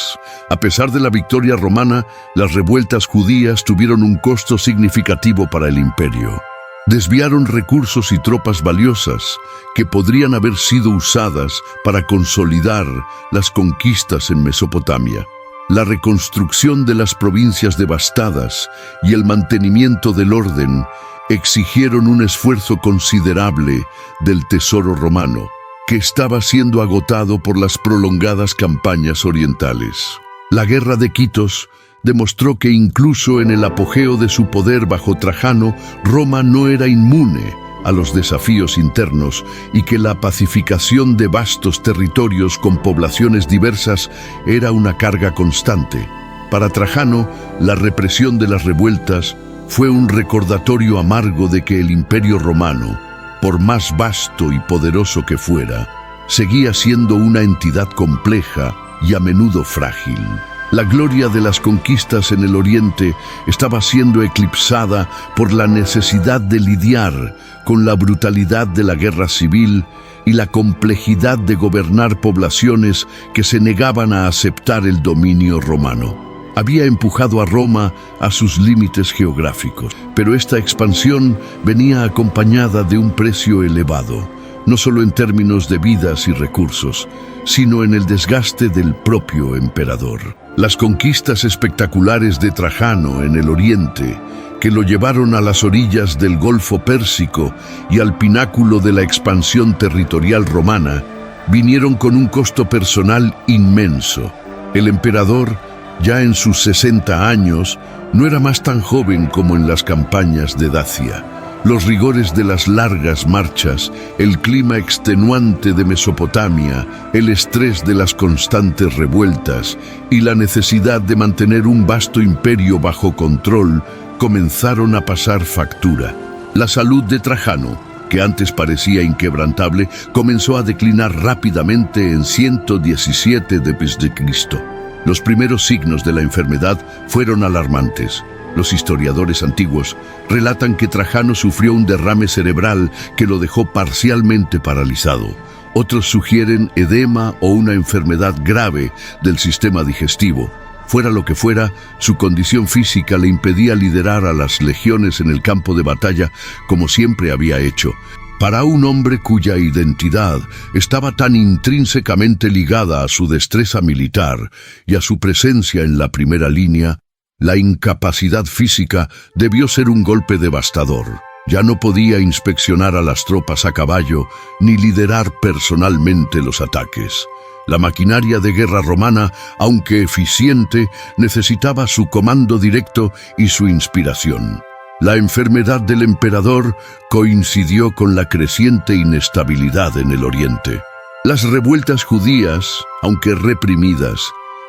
A pesar de la victoria romana, las revueltas judías tuvieron un costo significativo para el imperio. Desviaron recursos y tropas valiosas que podrían haber sido usadas para consolidar las conquistas en Mesopotamia. La reconstrucción de las provincias devastadas y el mantenimiento del orden exigieron un esfuerzo considerable del tesoro romano, que estaba siendo agotado por las prolongadas campañas orientales. La guerra de Quitos demostró que incluso en el apogeo de su poder bajo Trajano, Roma no era inmune a los desafíos internos y que la pacificación de vastos territorios con poblaciones diversas era una carga constante. Para Trajano, la represión de las revueltas fue un recordatorio amargo de que el Imperio Romano, por más vasto y poderoso que fuera, seguía siendo una entidad compleja y a menudo frágil. La gloria de las conquistas en el Oriente estaba siendo eclipsada por la necesidad de lidiar con la brutalidad de la guerra civil y la complejidad de gobernar poblaciones que se negaban a aceptar el dominio romano. Había empujado a Roma a sus límites geográficos, pero esta expansión venía acompañada de un precio elevado, no solo en términos de vidas y recursos, sino en el desgaste del propio emperador. Las conquistas espectaculares de Trajano en el Oriente, que lo llevaron a las orillas del Golfo Pérsico y al pináculo de la expansión territorial romana, vinieron con un costo personal inmenso. El emperador, ya en sus 60 años, no era más tan joven como en las campañas de Dacia. Los rigores de las largas marchas, el clima extenuante de Mesopotamia, el estrés de las constantes revueltas y la necesidad de mantener un vasto imperio bajo control comenzaron a pasar factura. La salud de Trajano, que antes parecía inquebrantable, comenzó a declinar rápidamente en 117 d.C. Los primeros signos de la enfermedad fueron alarmantes. Los historiadores antiguos relatan que Trajano sufrió un derrame cerebral que lo dejó parcialmente paralizado. Otros sugieren edema o una enfermedad grave del sistema digestivo. Fuera lo que fuera, su condición física le impedía liderar a las legiones en el campo de batalla como siempre había hecho. Para un hombre cuya identidad estaba tan intrínsecamente ligada a su destreza militar y a su presencia en la primera línea, la incapacidad física debió ser un golpe devastador. Ya no podía inspeccionar a las tropas a caballo ni liderar personalmente los ataques. La maquinaria de guerra romana, aunque eficiente, necesitaba su comando directo y su inspiración. La enfermedad del emperador coincidió con la creciente inestabilidad en el Oriente. Las revueltas judías, aunque reprimidas,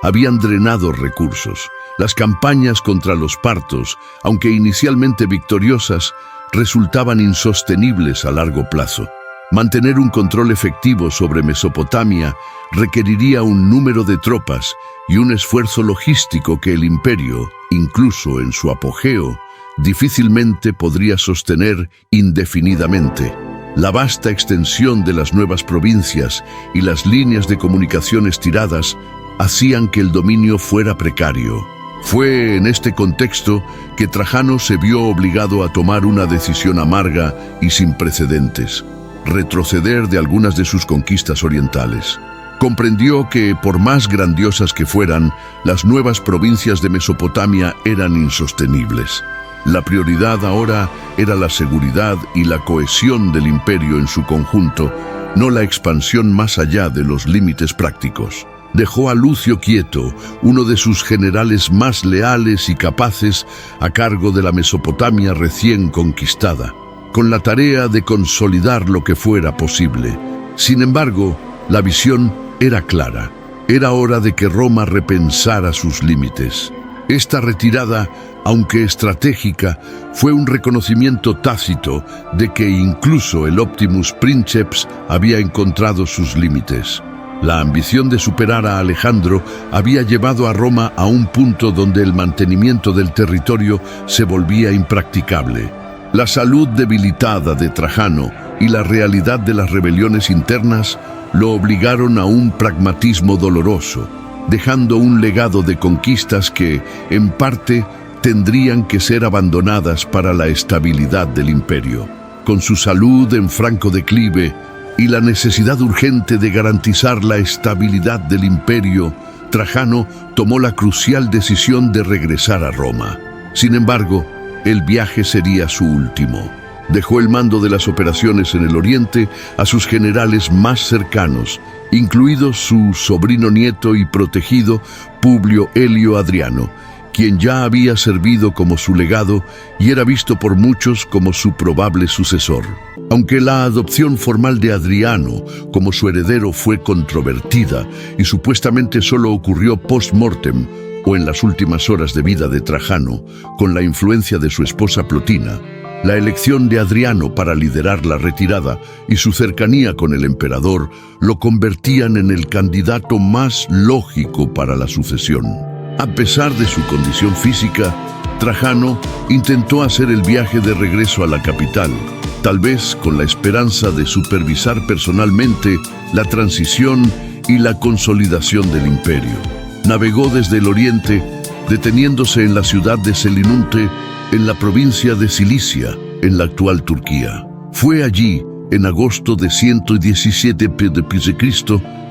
habían drenado recursos. Las campañas contra los partos, aunque inicialmente victoriosas, resultaban insostenibles a largo plazo. Mantener un control efectivo sobre Mesopotamia requeriría un número de tropas y un esfuerzo logístico que el imperio, incluso en su apogeo, difícilmente podría sostener indefinidamente. La vasta extensión de las nuevas provincias y las líneas de comunicación estiradas hacían que el dominio fuera precario. Fue en este contexto que Trajano se vio obligado a tomar una decisión amarga y sin precedentes: retroceder de algunas de sus conquistas orientales. Comprendió que, por más grandiosas que fueran, las nuevas provincias de Mesopotamia eran insostenibles. La prioridad ahora era la seguridad y la cohesión del imperio en su conjunto, no la expansión más allá de los límites prácticos. Dejó a Lucio Quieto, uno de sus generales más leales y capaces, a cargo de la Mesopotamia recién conquistada, con la tarea de consolidar lo que fuera posible. Sin embargo, la visión era clara. Era hora de que Roma repensara sus límites. Esta retirada, aunque estratégica, fue un reconocimiento tácito de que incluso el Optimus Princeps había encontrado sus límites. La ambición de superar a Alejandro había llevado a Roma a un punto donde el mantenimiento del territorio se volvía impracticable. La salud debilitada de Trajano y la realidad de las rebeliones internas lo obligaron a un pragmatismo doloroso, dejando un legado de conquistas que, en parte, tendrían que ser abandonadas para la estabilidad del imperio. Con su salud en franco declive y la necesidad urgente de garantizar la estabilidad del imperio, Trajano tomó la crucial decisión de regresar a Roma. Sin embargo, el viaje sería su último. Dejó el mando de las operaciones en el Oriente a sus generales más cercanos, incluido su sobrino nieto y protegido Publio Helio Adriano, quien ya había servido como su legado y era visto por muchos como su probable sucesor. Aunque la adopción formal de Adriano como su heredero fue controvertida y supuestamente solo ocurrió post-mortem o en las últimas horas de vida de Trajano, con la influencia de su esposa Plotina, la elección de Adriano para liderar la retirada y su cercanía con el emperador lo convertían en el candidato más lógico para la sucesión. A pesar de su condición física, Trajano intentó hacer el viaje de regreso a la capital, tal vez con la esperanza de supervisar personalmente la transición y la consolidación del imperio. Navegó desde el oriente, deteniéndose en la ciudad de Selinunte, en la provincia de Cilicia, en la actual Turquía. Fue allí, en agosto de 117 d.C.,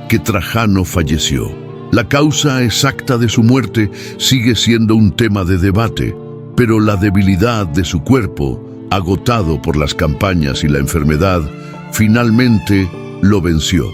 que Trajano falleció. La causa exacta de su muerte sigue siendo un tema de debate, pero la debilidad de su cuerpo, agotado por las campañas y la enfermedad, finalmente lo venció.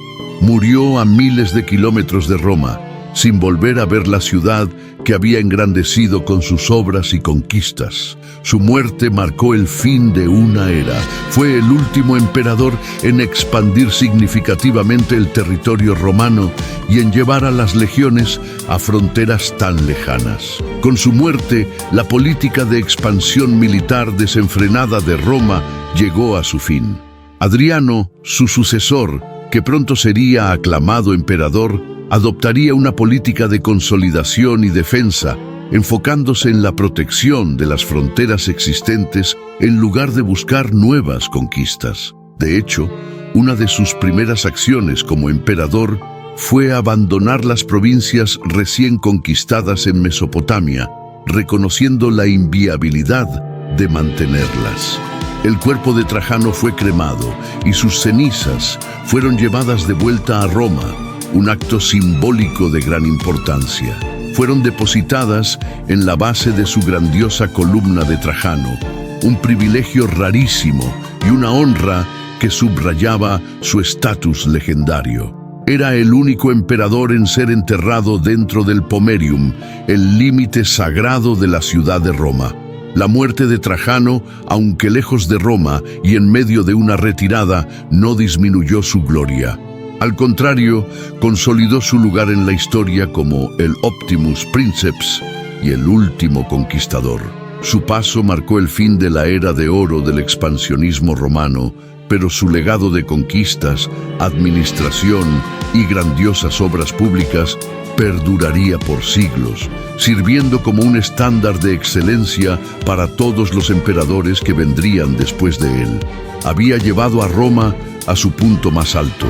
Murió a miles de kilómetros de Roma, sin volver a ver la ciudad que había engrandecido con sus obras y conquistas. Su muerte marcó el fin de una era. Fue el último emperador en expandir significativamente el territorio romano y en llevar a las legiones a fronteras tan lejanas. Con su muerte, la política de expansión militar desenfrenada de Roma llegó a su fin. Adriano, su sucesor, que pronto sería aclamado emperador, adoptaría una política de consolidación y defensa, enfocándose en la protección de las fronteras existentes en lugar de buscar nuevas conquistas. De hecho, una de sus primeras acciones como emperador fue abandonar las provincias recién conquistadas en Mesopotamia, reconociendo la inviabilidad de mantenerlas. El cuerpo de Trajano fue cremado y sus cenizas fueron llevadas de vuelta a Roma, un acto simbólico de gran importancia. Fueron depositadas en la base de su grandiosa columna de Trajano, un privilegio rarísimo y una honra que subrayaba su estatus legendario. Era el único emperador en ser enterrado dentro del Pomerium, el límite sagrado de la ciudad de Roma. La muerte de Trajano, aunque lejos de Roma y en medio de una retirada, no disminuyó su gloria. Al contrario, consolidó su lugar en la historia como el Optimus Princeps y el último conquistador. Su paso marcó el fin de la era de oro del expansionismo romano, pero su legado de conquistas, administración y grandiosas obras públicas perduraría por siglos, sirviendo como un estándar de excelencia para todos los emperadores que vendrían después de él. Había llevado a Roma a su punto más alto,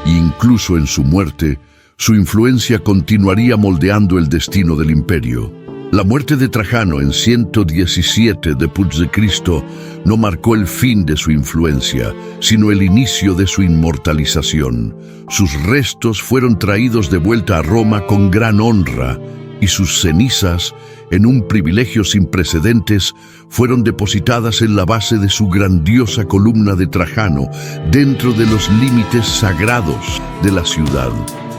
e incluso en su muerte, su influencia continuaría moldeando el destino del imperio. La muerte de Trajano en 117 d.C. no marcó el fin de su influencia, sino el inicio de su inmortalización. Sus restos fueron traídos de vuelta a Roma con gran honra, y sus cenizas, en un privilegio sin precedentes, fueron depositadas en la base de su grandiosa columna de Trajano, dentro de los límites sagrados de la ciudad.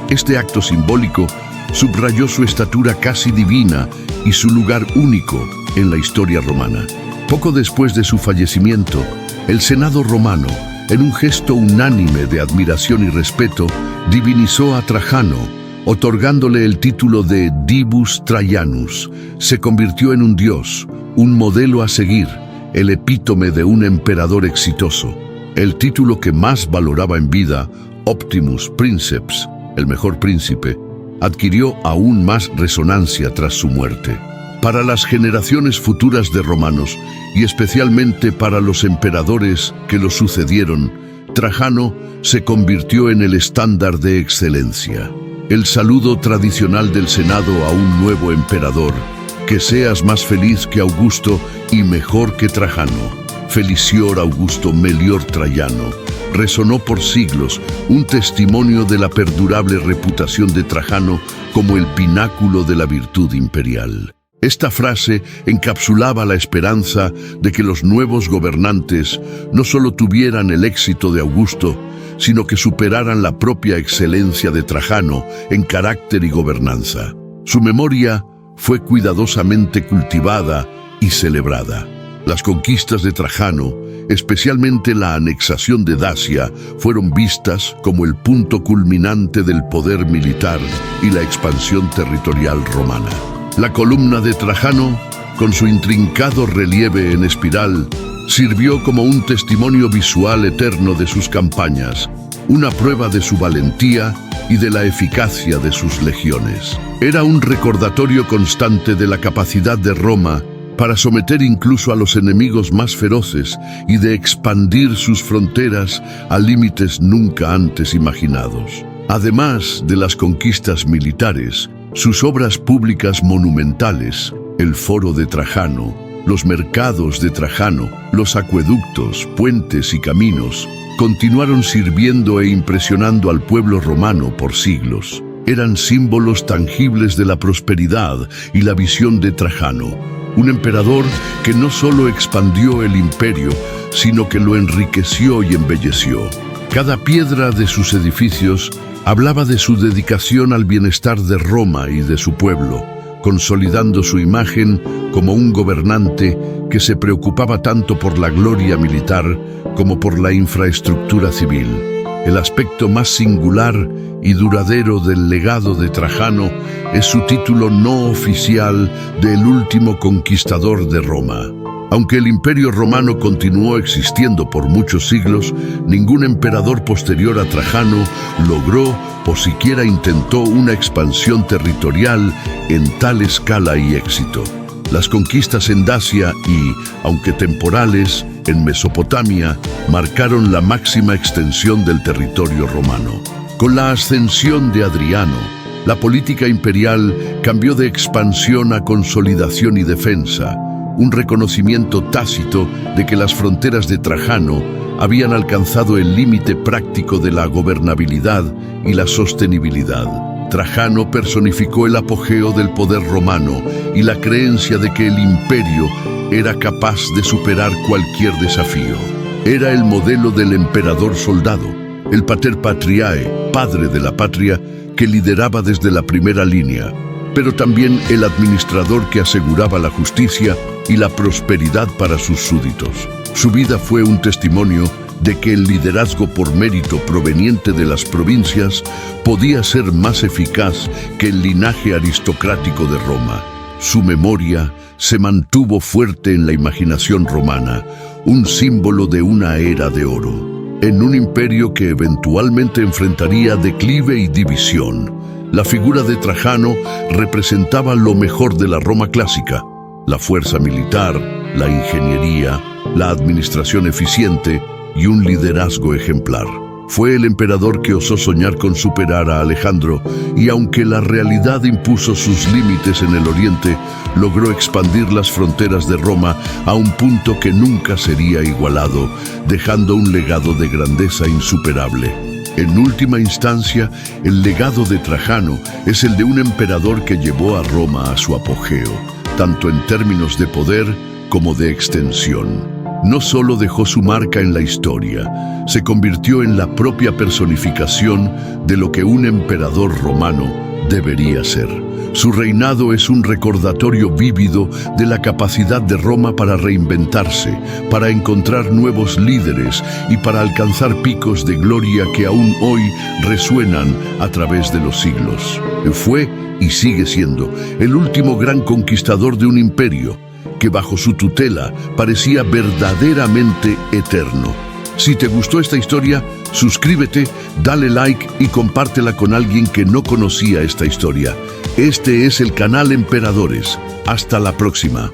Este acto simbólico subrayó su estatura casi divina y su lugar único en la historia romana. Poco después de su fallecimiento, el Senado romano, en un gesto unánime de admiración y respeto, divinizó a Trajano, otorgándole el título de Divus Trajanus. Se convirtió en un dios, un modelo a seguir, el epítome de un emperador exitoso. El título que más valoraba en vida, Optimus Princeps, el mejor príncipe, adquirió aún más resonancia tras su muerte. Para las generaciones futuras de romanos, y especialmente para los emperadores que lo sucedieron, Trajano se convirtió en el estándar de excelencia. El saludo tradicional del Senado a un nuevo emperador: que seas más feliz que Augusto y mejor que Trajano. Felicior Augusto Melior Traiano, resonó por siglos, un testimonio de la perdurable reputación de Trajano como el pináculo de la virtud imperial. Esta frase encapsulaba la esperanza de que los nuevos gobernantes no solo tuvieran el éxito de Augusto, sino que superaran la propia excelencia de Trajano en carácter y gobernanza. Su memoria fue cuidadosamente cultivada y celebrada. Las conquistas de Trajano, especialmente la anexación de Dacia, fueron vistas como el punto culminante del poder militar y la expansión territorial romana. La columna de Trajano, con su intrincado relieve en espiral, sirvió como un testimonio visual eterno de sus campañas, una prueba de su valentía y de la eficacia de sus legiones. Era un recordatorio constante de la capacidad de Roma para someter incluso a los enemigos más feroces y de expandir sus fronteras a límites nunca antes imaginados. Además de las conquistas militares, sus obras públicas monumentales, el Foro de Trajano, los mercados de Trajano, los acueductos, puentes y caminos, continuaron sirviendo e impresionando al pueblo romano por siglos. Eran símbolos tangibles de la prosperidad y la visión de Trajano, un emperador que no solo expandió el imperio, sino que lo enriqueció y embelleció. Cada piedra de sus edificios hablaba de su dedicación al bienestar de Roma y de su pueblo, consolidando su imagen como un gobernante que se preocupaba tanto por la gloria militar como por la infraestructura civil. El aspecto más singular y duradero del legado de Trajano es su título no oficial de el último conquistador de Roma. Aunque el Imperio Romano continuó existiendo por muchos siglos, ningún emperador posterior a Trajano logró o siquiera intentó una expansión territorial en tal escala y éxito. Las conquistas en Dacia y, aunque temporales, en Mesopotamia, marcaron la máxima extensión del territorio romano. Con la ascensión de Adriano, la política imperial cambió de expansión a consolidación y defensa, un reconocimiento tácito de que las fronteras de Trajano habían alcanzado el límite práctico de la gobernabilidad y la sostenibilidad. Trajano personificó el apogeo del poder romano y la creencia de que el imperio era capaz de superar cualquier desafío. Era el modelo del emperador soldado, el pater patriae, padre de la patria, que lideraba desde la primera línea, pero también el administrador que aseguraba la justicia y la prosperidad para sus súbditos. Su vida fue un testimonio de que el liderazgo por mérito proveniente de las provincias podía ser más eficaz que el linaje aristocrático de Roma. Su memoria se mantuvo fuerte en la imaginación romana, un símbolo de una era de oro. En un imperio que eventualmente enfrentaría declive y división, la figura de Trajano representaba lo mejor de la Roma clásica: la fuerza militar, la ingeniería, la administración eficiente y un liderazgo ejemplar. Fue el emperador que osó soñar con superar a Alejandro y, aunque la realidad impuso sus límites en el oriente, logró expandir las fronteras de Roma a un punto que nunca sería igualado, dejando un legado de grandeza insuperable. En última instancia, el legado de Trajano es el de un emperador que llevó a Roma a su apogeo, tanto en términos de poder como de extensión. No solo dejó su marca en la historia, se convirtió en la propia personificación de lo que un emperador romano debería ser. Su reinado es un recordatorio vívido de la capacidad de Roma para reinventarse, para encontrar nuevos líderes y para alcanzar picos de gloria que aún hoy resuenan a través de los siglos. Fue y sigue siendo el último gran conquistador de un imperio que bajo su tutela parecía verdaderamente eterno. Si te gustó esta historia, suscríbete, dale like y compártela con alguien que no conocía esta historia. Este es el canal Emperadores. Hasta la próxima.